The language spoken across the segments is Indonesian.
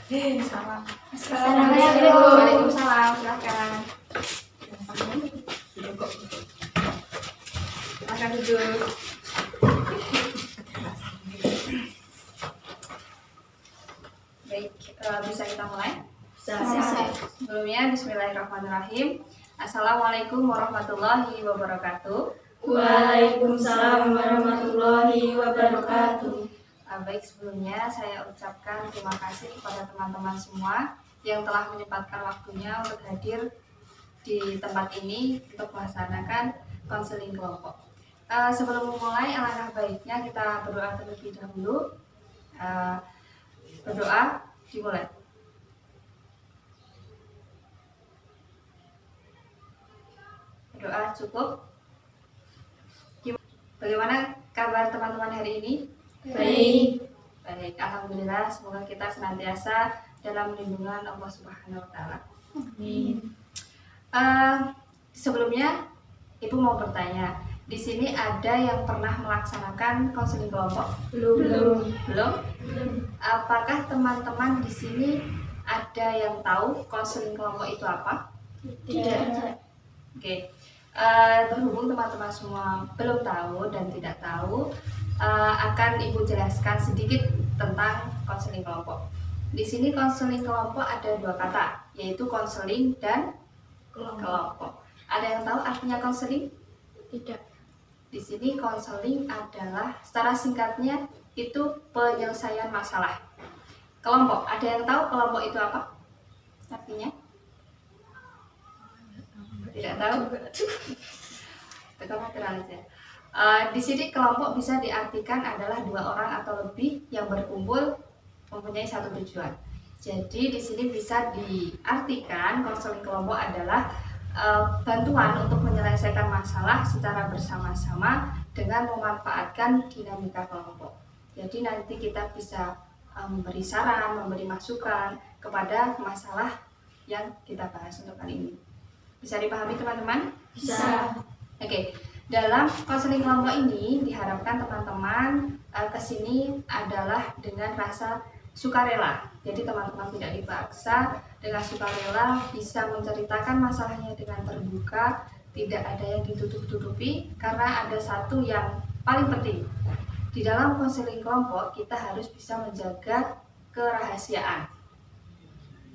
Salam. Assalamualaikum. Waalaikumsalam. Silakan. Silakan duduk. Baik, bisa kita mulai? Sebelumnya, Bismillahirrahmanirrahim. Assalamualaikum warahmatullahi wabarakatuh. Waalaikumsalam warahmatullahi wabarakatuh. Baik, sebelumnya saya ucapkan terima kasih kepada teman-teman semua yang telah menyempatkan waktunya untuk hadir di tempat ini untuk melaksanakan konseling kelompok. Sebelum memulai, alangkah baiknya kita berdoa terlebih dahulu. Berdoa dimulai. Berdoa cukup. Bagaimana kabar teman-teman hari ini? Baik. Baik, alhamdulillah. Semoga kita senantiasa dalam lindungan Allah Subhanahu Wa Taala. Amin. Sebelumnya, Ibu mau bertanya. Di sini ada yang pernah melaksanakan konseling kelompok? Belum. Apakah teman-teman di sini ada yang tahu konseling kelompok itu apa? Tidak. Oke. Berhubung teman-teman semua belum tahu dan tidak tahu, akan Ibu jelaskan sedikit tentang konseling kelompok. Di sini konseling kelompok ada dua kata, yaitu konseling dan kelompok. Ada yang tahu artinya konseling? Tidak. Di sini konseling adalah secara singkatnya itu penyelesaian masalah. Kelompok, ada yang tahu kelompok itu apa? Artinya? Tidak tahu? Tetap naturalis ya. Di sini kelompok bisa diartikan adalah dua orang atau lebih yang berkumpul mempunyai satu tujuan. Jadi di sini bisa diartikan konseling kelompok adalah bantuan untuk menyelesaikan masalah secara bersama-sama dengan memanfaatkan dinamika kelompok. Jadi nanti kita bisa memberi saran, memberi masukan kepada masalah yang kita bahas untuk kali ini. Bisa dipahami teman-teman? Bisa. Oke. Dalam konseling kelompok ini diharapkan teman-teman kesini adalah dengan rasa sukarela. Jadi teman-teman tidak dipaksa, dengan sukarela bisa menceritakan masalahnya dengan terbuka, tidak ada yang ditutup-tutupi, karena ada satu yang paling penting. Di dalam konseling kelompok kita harus bisa menjaga kerahasiaan.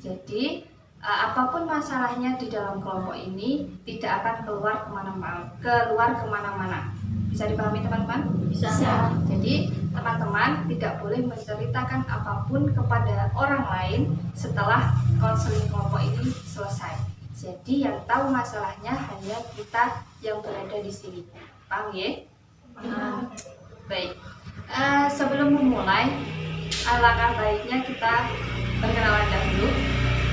Jadi apapun masalahnya di dalam kelompok ini tidak akan keluar kemana-mana. Bisa dipahami teman-teman? Bisa. Jadi teman-teman tidak boleh menceritakan apapun kepada orang lain setelah konseling kelompok ini selesai. Jadi yang tahu masalahnya hanya kita yang berada di sini. Paham ya? Paham. Baik. Sebelum memulai, alangkah baiknya kita perkenalan dahulu.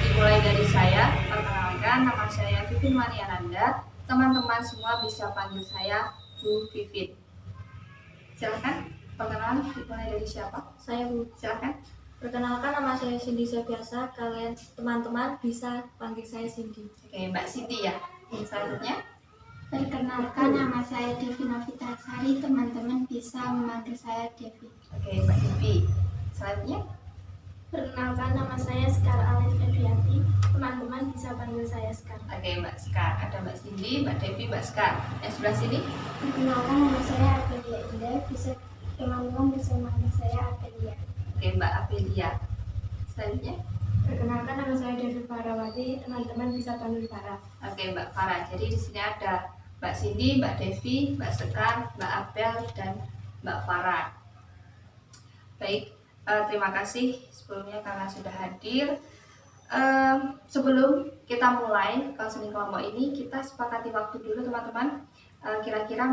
Dimulai dari saya. Perkenalkan, nama saya Vivin Maniananda. Teman-teman semua bisa panggil saya Bu Vivin. Silakan, perkenalan dimulai dari siapa? Saya Bu. Silakan. Perkenalkan, nama saya Cindy Sabiasa. Kalian teman-teman bisa panggil saya Cindy. Oke, Mbak Cindy ya. Selanjutnya. Perkenalkan, nama saya Devi Novitasari. Teman-teman bisa memanggil saya Devi. Oke, Mbak Devi. Selanjutnya. Perkenalkan, nama saya Sekar Alin Febrianti. Teman-teman bisa panggil saya Sekar. Oke, Mbak Sekar. Ada Mbak Cindy, Mbak Devi, Mbak Sekar. Yang sebelah sini. Perkenalkan, nama saya Apelia Indah. Teman-teman bisa memanggil saya Apelia. Oke, Mbak Apelia. Selanjutnya. Perkenalkan, nama saya Devi Parawati. Teman-teman bisa panggil Farah. Oke, Mbak Farah. Jadi di sini ada Mbak Cindy, Mbak Devi, Mbak Sekar, Mbak Apel, dan Mbak Farah. Baik, terima kasih sebelumnya karena sudah hadir. Sebelum kita mulai konseling kelompok ini, kita sepakati waktu dulu teman-teman. Kira-kira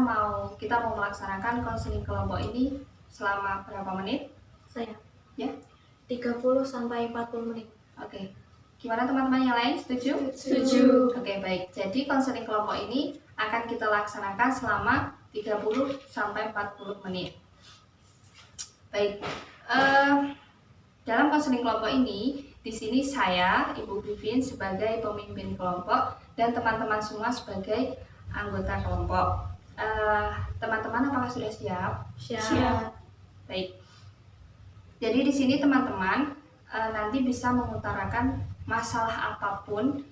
kita mau melaksanakan konseling kelompok ini selama berapa menit? Saya. Ya. 30 sampai 40 menit. Oke. Gimana teman-teman yang lain? Setuju? Setuju. Oke, baik. Jadi konseling kelompok ini akan kita laksanakan selama 30 sampai 40 menit. Baik. Dalam konseling kelompok ini, di sini saya, Ibu Vivin sebagai pemimpin kelompok dan teman-teman semua sebagai anggota kelompok. Teman-teman apakah sudah siap? Siap. Baik. Jadi di sini teman-teman nanti bisa mengutarakan masalah apapun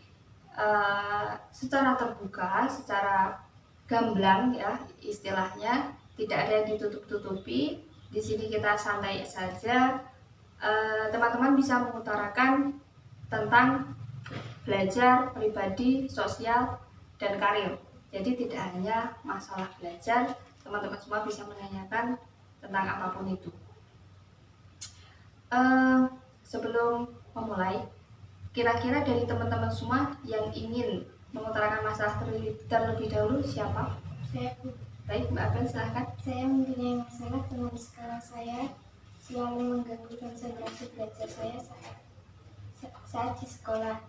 secara terbuka, secara gamblang ya istilahnya, tidak ada yang ditutup-tutupi. Di sini kita santai saja. Teman-teman bisa mengutarakan tentang belajar, pribadi, sosial, dan karir. Jadi tidak hanya masalah belajar, teman-teman semua bisa menanyakan tentang apapun itu. Sebelum memulai, kira-kira dari teman-teman semua yang ingin mengutarakan masalah terlebih dahulu siapa? Saya, Baik, Mbak Abel silahkan. saya mempunyai masalah teman sekolah saya selalu mengganggu konsentrasi belajar saya saat di sekolah.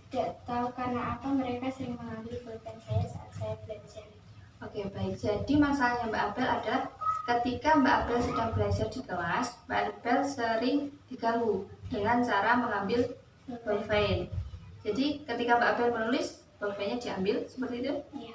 Tidak tahu karena apa mereka sering mengambil pulpen saya saat saya belajar. Oke, baik. Jadi masalahnya Mbak Abel adalah ketika Mbak Abel sedang belajar di kelas, Mbak Abel sering diganggu dengan cara mengambil pulpen. Jadi ketika Mbak Abel menulis, pulpennya diambil seperti itu? Iya.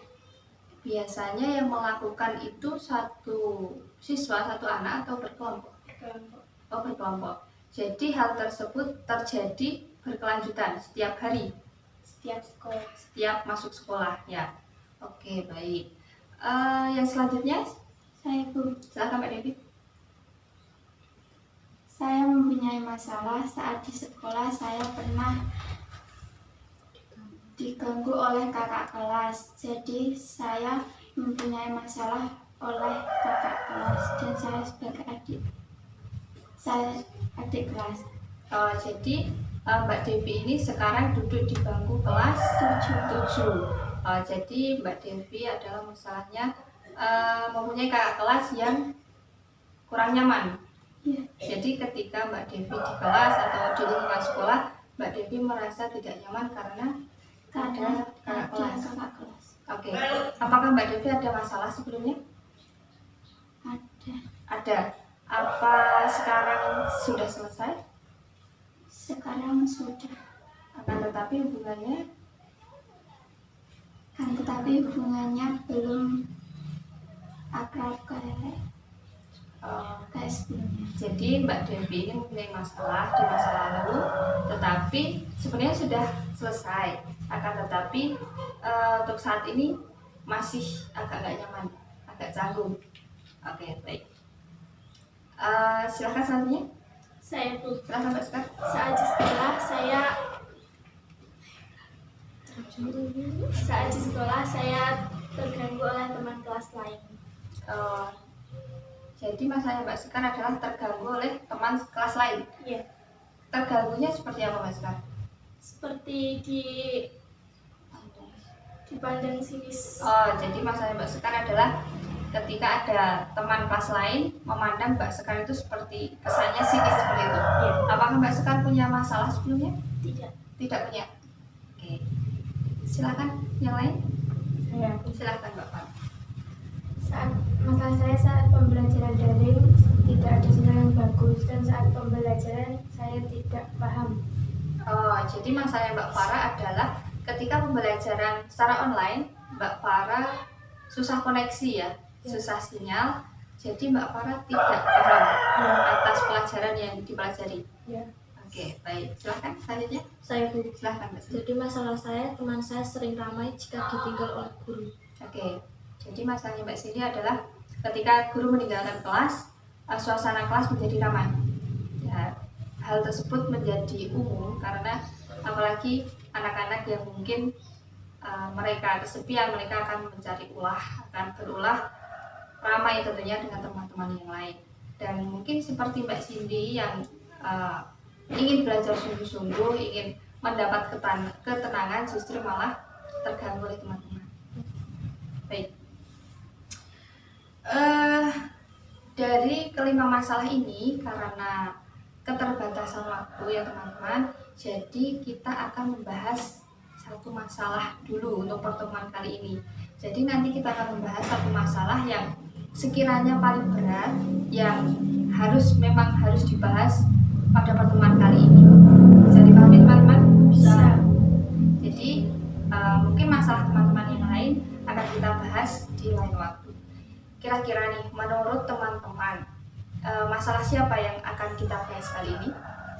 Biasanya yang melakukan itu satu siswa, satu anak atau berkelompok? Berkelompok. Oh, berkelompok. Jadi hal tersebut terjadi berkelanjutan setiap hari, Setiap sekolah. setiap masuk sekolah ya. Oke, baik. Yang selanjutnya Saya, Bu, silakan Mbak Devi. saya mempunyai masalah saat di sekolah. Saya pernah diganggu oleh kakak kelas. Jadi saya mempunyai masalah oleh kakak kelas dan saya sebagai adik. Saya adik kelas. Jadi Mbak Devi ini sekarang duduk di bangku kelas 7. Jadi Mbak Devi adalah masalahnya mempunyai kakak kelas yang kurang nyaman. Iya. Jadi ketika Mbak Devi di kelas atau di lingkungan sekolah, Mbak Devi merasa tidak nyaman karena Karena kakak ada kelas. kakak kelas. Oke. Apakah Mbak Devi ada masalah sebelumnya? Ada. Ada. Apa sekarang sudah selesai? Sekarang sudah. Akan tetapi hubungannya Tetapi hubungannya belum akrab kayak sebelumnya. jadi Mbak Devi ini mempunyai masalah di masa lalu, tetapi sebenarnya sudah selesai. Akan tetapi untuk saat ini masih agak nggak nyaman, agak canggung. Oke, baik. Silahkan selanjutnya. Saya, Bu, Silahkan Mbak Sekar. saat di sekolah saya terganggu oleh teman kelas lain. Jadi masalahnya Mbak Sekar adalah terganggu oleh teman kelas lain. Iya. Terganggunya seperti apa Mbak Sekar? Seperti dipandang sinis. Jadi masalah Mbak Sekar adalah ketika ada teman kelas lain memandang Mbak Sekar itu seperti kesannya sinis seperti itu. Iya. Apakah Mbak Sekar punya masalah sebelumnya? Tidak. Tidak punya. Oke. Silakan yang lain. Saya, Silakan Mbak Pan. Masalah saya saat pembelajaran daring tidak ada sinyal yang bagus dan saat pembelajaran saya tidak paham. Jadi masalahnya Mbak Farah adalah ketika pembelajaran secara online, Mbak Farah susah koneksi ya, susah sinyal. Jadi Mbak Farah tidak paham atas pelajaran yang dipelajari. Ya. Oke, baik. Silahkan selanjutnya. Saya, Bu. Silahkan Mbak. Jadi masalah saya, teman saya sering ramai jika ditinggal oleh guru. Oke. Jadi masalahnya Mbak Cindy adalah ketika guru meninggalkan kelas, suasana kelas menjadi ramai. Ya, hal tersebut menjadi umum karena apalagi anak-anak yang mungkin mereka kesepian, mereka akan mencari ulah, akan berulah ramai tentunya dengan teman-teman yang lain. Dan mungkin seperti Mbak Cindy yang ingin belajar sungguh-sungguh, ingin mendapat ketenangan, justru malah terganggu oleh teman-teman. Baik. Dari kelima masalah ini, karena keterbatasan waktu ya teman-teman, jadi kita akan membahas satu masalah dulu untuk pertemuan kali ini. Jadi nanti kita akan membahas satu masalah yang sekiranya paling berat, yang memang harus dibahas pada pertemuan kali ini. Bisa dipahami teman-teman? Bisa. Jadi mungkin masalah teman-teman yang lain akan kita bahas di lain waktu. Kira-kira nih, menurut teman-teman, masalah siapa yang akan kita bahas kali ini?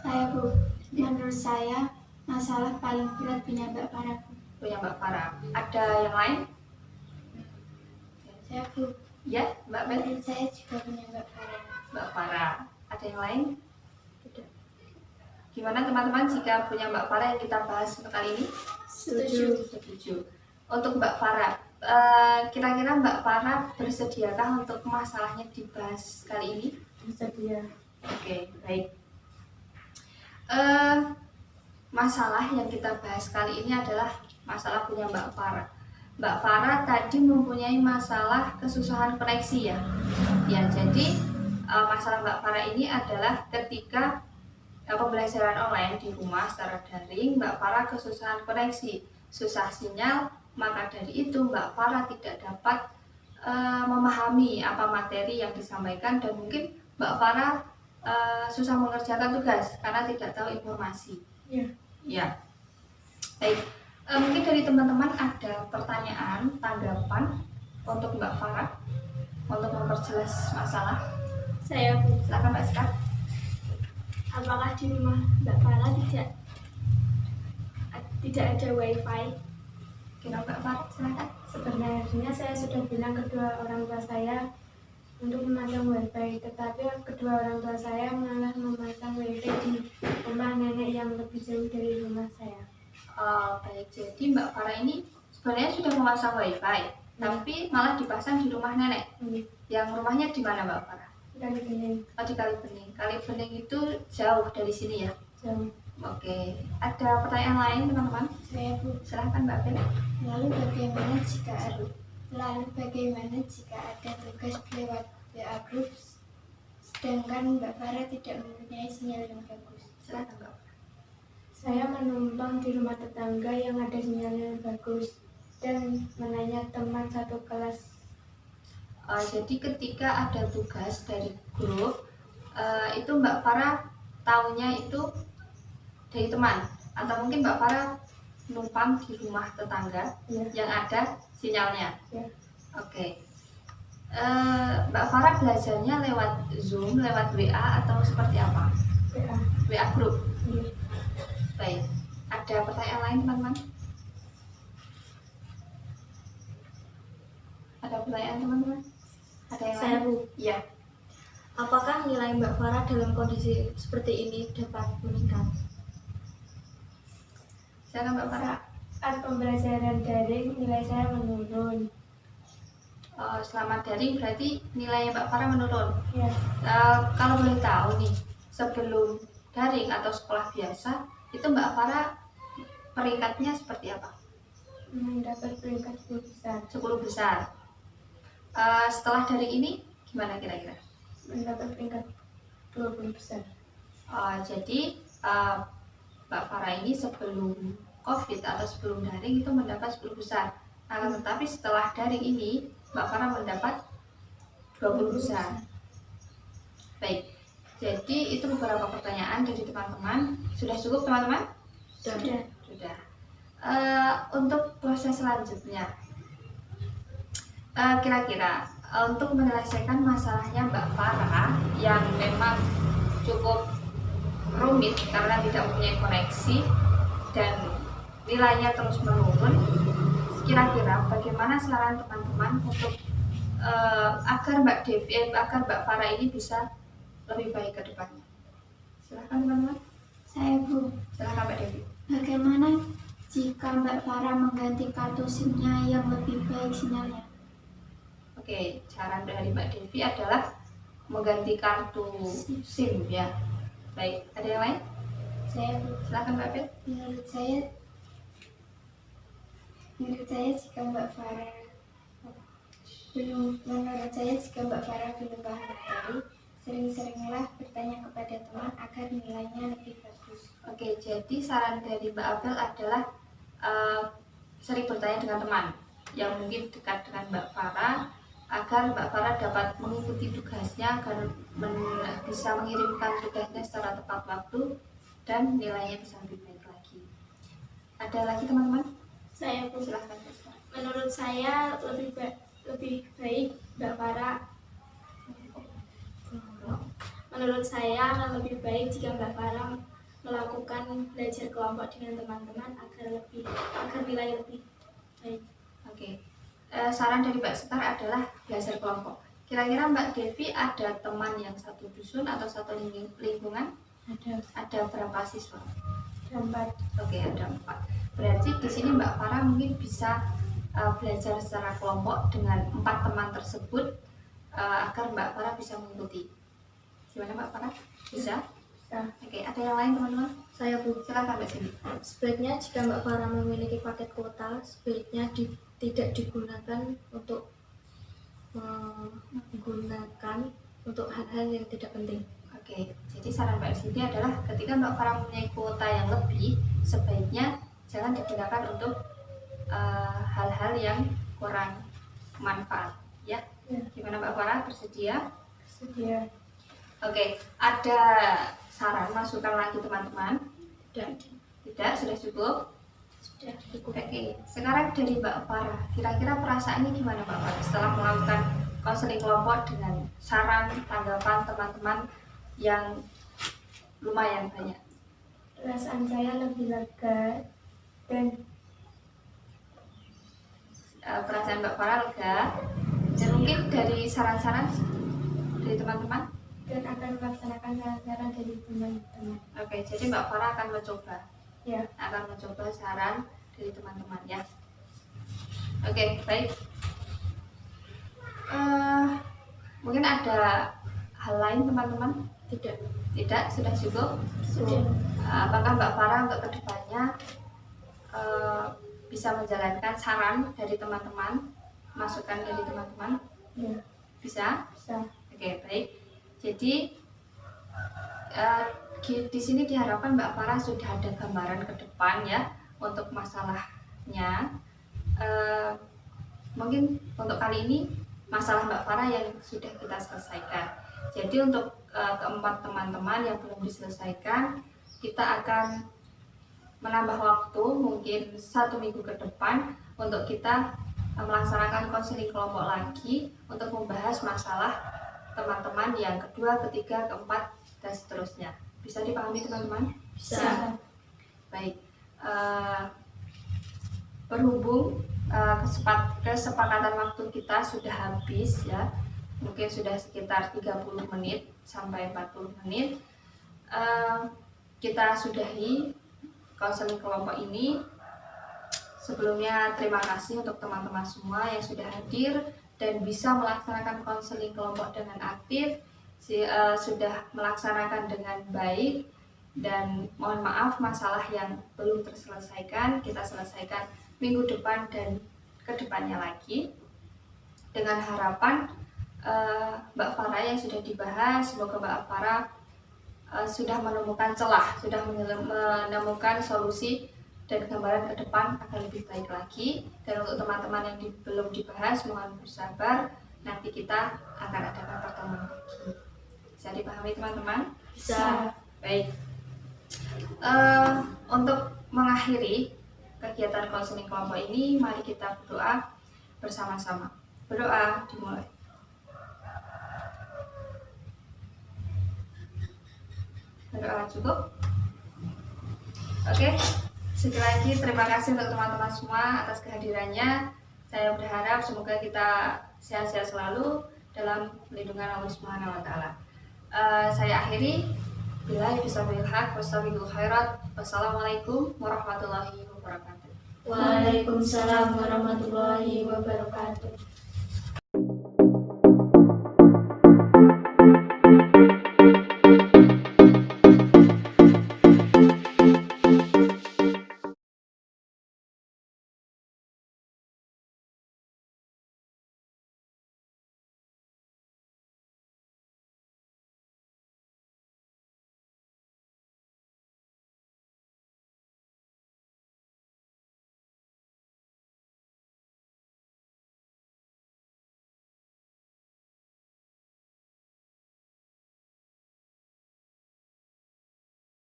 Saya Bu, menurut saya masalah paling berat punya Mbak Farah Bu. Punya Mbak Farah. Ada yang lain? Saya Bu, Ya, Mbak Bel. menurut saya juga punya Mbak Farah. Mbak Farah. Ada yang lain? Gimana teman-teman jika punya Mbak Farah yang kita bahas untuk kali ini? Setuju. Setuju. Untuk Mbak Farah, kira-kira Mbak Farah bersediakah untuk masalahnya dibahas kali ini? Bersedia. Oke, baik. Masalah yang kita bahas kali ini adalah masalah punya Mbak Farah. Mbak Farah tadi mempunyai masalah kesusahan koneksi ya. Ya, jadi masalah Mbak Farah ini adalah ketika pembelajaran online di rumah secara daring, Mbak Farah kesusahan koneksi, susah sinyal, maka dari itu Mbak Farah tidak dapat memahami apa materi yang disampaikan dan mungkin Mbak Farah susah mengerjakan tugas karena tidak tahu informasi. Ya. Ya, baik. Mungkin dari teman-teman ada pertanyaan, tanggapan untuk Mbak Farah untuk memperjelas masalah. Saya Bu, Silakan Mbak Sekar. apakah di rumah Mbak Farah tidak ada wifi? Kira Mbak Farah, silakan. Sebenarnya saya sudah bilang kedua orang tua saya untuk memasang wifi, tetapi kedua orang tua saya malah memasang wifi di rumah nenek yang lebih jauh dari rumah saya. Baik, jadi Mbak Farah ini sebenarnya sudah memasang wifi, tapi malah dipasang di rumah nenek. Yang rumahnya di mana Mbak Farah? Kali ini Oh, di Kali Bening. Kali Bening itu jauh dari sini ya? jauh. Oke, ada pertanyaan lain teman-teman? Saya Bu, Silahkan Mbak Bella. lalu bagaimana jika ada tugas lewat WA Group sedangkan Mbak Farah tidak mempunyai sinyal yang bagus? Silahkan Mbak. Saya menumpang di rumah tetangga yang ada sinyalnya bagus dan menanya teman satu kelas. Jadi ketika ada tugas dari grup, itu Mbak Farah tahunya itu dari teman, atau mungkin Mbak Farah numpang di rumah tetangga yang ada sinyalnya. Ya. Oke. Mbak Farah belajarnya lewat Zoom, lewat WA atau seperti apa? WA. WA grup. Iya. Baik. Ada pertanyaan lain teman-teman? Ada pertanyaan teman-teman? Ada yang Saya lain? Bu, Iya. apakah nilai Mbak Farah dalam kondisi seperti ini dapat meningkat? Silakan Mbak Farah. Saat pembelajaran daring nilai saya menurun. Selama daring berarti nilainya Mbak Farah menurun. Ya. Kalau boleh tahu nih, sebelum daring atau sekolah biasa, itu Mbak Farah peringkatnya seperti apa? Mendapat peringkat 10 besar. 10 besar. Setelah daring ini gimana kira-kira? Mendapat peringkat 20 besar. Jadi Mbak Farah ini sebelum COVID atau sebelum daring itu mendapat 10 besar. Tetapi setelah daring ini Mbak Farah mendapat 20 besar. Baik. Jadi itu beberapa pertanyaan dari teman-teman. Sudah cukup teman-teman? Sudah. Sudah. Untuk proses selanjutnya, kira-kira untuk menyelesaikan masalahnya Mbak Farah yang memang cukup rumit karena tidak mempunyai koneksi dan nilainya terus menurun, kira-kira bagaimana saran teman-teman untuk agar Mbak Farah ini bisa lebih baik ke depannya? Silahkan teman-teman. Saya Bu, Silahkan Mbak Devi. bagaimana jika Mbak Farah mengganti kartu SIM-nya yang lebih baik sinyalnya? Oke, saran dari Mbak Devi adalah mengganti kartu SIM ya. Baik, ada yang lain? Saya Bu, Silahkan Mbak Bel. menurut saya jika Mbak Farah belum paham materi, sering-seringlah bertanya kepada teman agar nilainya lebih bagus. Oke, jadi saran dari Mbak Abel adalah sering bertanya dengan teman yang mungkin dekat dengan Mbak Farah agar Mbak Farah dapat mengikuti tugasnya agar bisa mengirimkan tugasnya secara tepat waktu dan nilainya bisa lebih baik lagi. Ada lagi teman-teman? Saya Bu, Silahkan. menurut saya lebih baik Mbak Farah Menurut saya akan lebih baik jika Mbak Farah melakukan belajar kelompok dengan teman-teman agar nilai lebih baik. Oke. Saran dari Mbak Sekar adalah belajar kelompok. Kira-kira Mbak Devi ada teman yang satu dusun atau satu lingkungan? Ada berapa siswa? Ada 4. Oke, ada 4. Berarti di sini Mbak Farah mungkin bisa belajar secara kelompok dengan 4 teman tersebut agar Mbak Farah bisa mengikuti. Gimana Mbak Farah? Bisa? Bisa. Oke, ada yang lain teman-teman? Saya Bu, Silakan Mbak Cindy. sebaiknya jika Mbak Farah memiliki paket kuota, sebaiknya tidak digunakan untuk menggunakan untuk hal-hal yang tidak penting. Oke, jadi saran Mbak Cindy adalah ketika Mbak Farah mempunyai kuota yang lebih, sebaiknya jangan digunakan untuk hal-hal yang kurang manfaat. Ya, gimana Mbak Farah? Bersedia? Sedia. Oke, ada saran masukan lagi teman-teman? Tidak, sudah cukup? Sudah. Oke, sekarang dari Mbak Farah, kira-kira perasaannya gimana Mbak Farah setelah melakukan konseling kelompok dengan saran, tanggapan teman-teman yang lumayan banyak? Perasaan saya lebih lega dan Perasaan Mbak Farah lega, dan mungkin dari saran-saran dari teman-teman? akan melaksanakan saran-saran dari teman-teman. Oke, jadi Mbak Farah akan mencoba. Ya. Akan mencoba saran dari teman-teman ya. Oke, baik. Mungkin ada hal lain teman-teman? Tidak, sudah cukup. Sudah. Apakah Mbak Farah untuk kedepannya bisa menjalankan saran dari teman-teman, masukan dari teman-teman? Ya. Bisa? Bisa. Oke, baik. Jadi di sini diharapkan Mbak Farah sudah ada gambaran ke depan ya untuk masalahnya. Mungkin untuk kali ini masalah Mbak Farah yang sudah kita selesaikan. Jadi untuk keempat teman-teman yang belum diselesaikan, kita akan menambah waktu mungkin 1 minggu ke depan untuk kita melaksanakan konseling kelompok lagi untuk membahas masalah teman-teman yang kedua, ketiga, keempat, dan seterusnya. Bisa dipahami teman-teman? Bisa. Baik. Berhubung kesepakatan waktu kita sudah habis ya, mungkin sudah sekitar 30 menit sampai 40 menit, kita sudahi konseling kelompok ini. Sebelumnya terima kasih untuk teman-teman semua yang sudah hadir dan bisa melaksanakan konseling kelompok dengan aktif, sudah melaksanakan dengan baik, dan mohon maaf masalah yang belum terselesaikan kita selesaikan minggu depan dan kedepannya lagi, dengan harapan Mbak Farah yang sudah dibahas, semoga Mbak Farah sudah menemukan celah, sudah menemukan solusi dan gambaran ke depan akan lebih baik lagi. Dan untuk teman-teman yang belum dibahas, mohon bersabar, nanti kita akan adakan pertemuan lagi. Bisa dipahami teman-teman? Bisa. Baik. Untuk mengakhiri kegiatan konseling kelompok ini, mari kita berdoa bersama-sama. Berdoa dimulai. Berdoa cukup? Oke. Sekali lagi terima kasih untuk teman-teman semua atas kehadirannya. Saya berharap semoga kita sehat-sehat selalu dalam lindungan Allah Subhanahu wa taala. Saya akhiri, billahi bismillahil haq wastabiqul khairat. Wassalamualaikum warahmatullahi wabarakatuh. Waalaikumsalam warahmatullahi wabarakatuh.